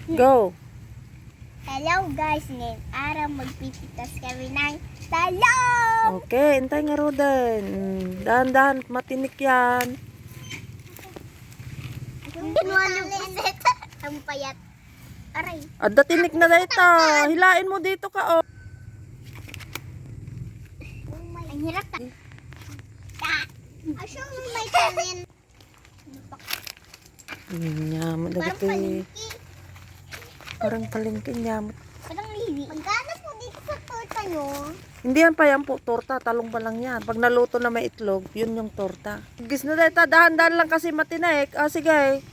Go. Hello guys, ngayon araw magpipitas kami ng talong! Okay, intay nga Roden. Dahan-dahan, matinik yan. Ang payat. Aray. Adda tinik na dito. Hilain mo dito ka, oh. Ang hirap ka. Asyo mo may kanin. Nyamot na Parang dito. palengke. Parang palengke nyamot. Parang lili. Magkano po dito sa torta nyo? Hindi yan pa yan po, torta. Talong pa lang yan. Pag naluto na may itlog, yun yung torta. Gis na dito, dahan-dahan lang kasi matinik. Ah, sige.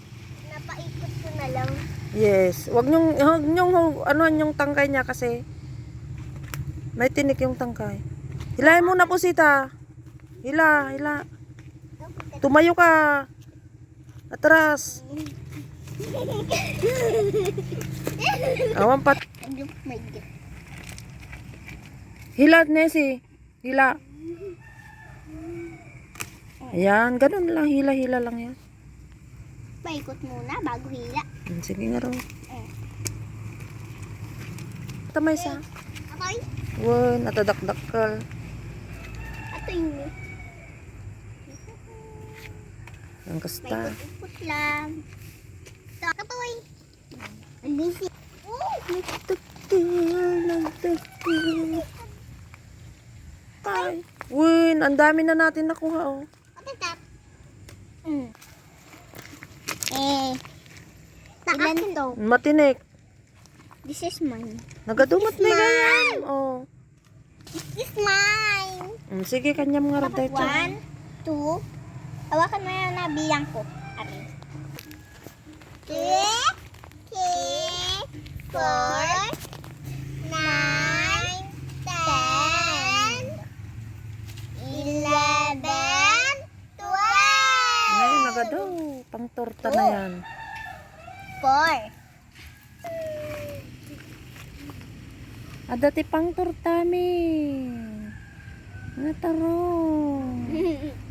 Napaikot ko na lang. Yes. Wag nyong ano yung tangkay niya kasi may tinik yung tangkay. Hilahin mo na po sita. Hila. Tumayo ka. Atras. Awan pat. My God. Hila, Nessie. Hila. Ayan, ganun lang. Hila lang yan. Paikot muna bago hila. Sige nga raw. Tamay sa. Ako'y? Wow, natadakdakal. Ato yun. Ang kasta. Paikot lang. Ito, katoy. Ang busy. Nagtakil. Ay. Win, ang dami na natin nakuha, oh. Tap. Ilan to? Matinik. This is mine. Nagadumot na ganyan. Oh. This is mine. Sige, kanyang mga raday ito. 1, 2. Hawakan mo yan na bilang ko. Ari. 3, 4, 9, 10, 11, 12. Ngayon, nagado. Pang torta na yan. 4. Dati pang torta, mi. Natarong.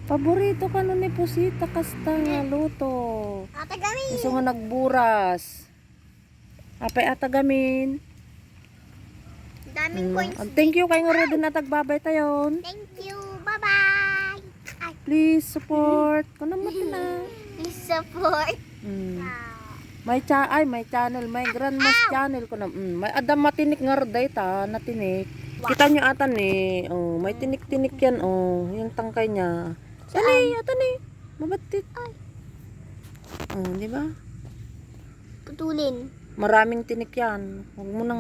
Paborito ka nun ni Pusita kasta nga luto. Ate Gami. Gusto nga nagburas. Apay atagamin. Daming coins. Thank you kay nga Rodin na tagbabay tayon. Thank you. Bye-bye. Ay, Please support. Kung naman na. please support. May channel, may grandmas channel ko na. May adam matinik nga roday ta, natinik. Kita nyo ata ni, oh, may tinik-tinik yan, oh, yung tangkay niya. Saan ata ni, mabatit. Oh, di ba? Putulin. Maraming tinik yan. Huwag mo nang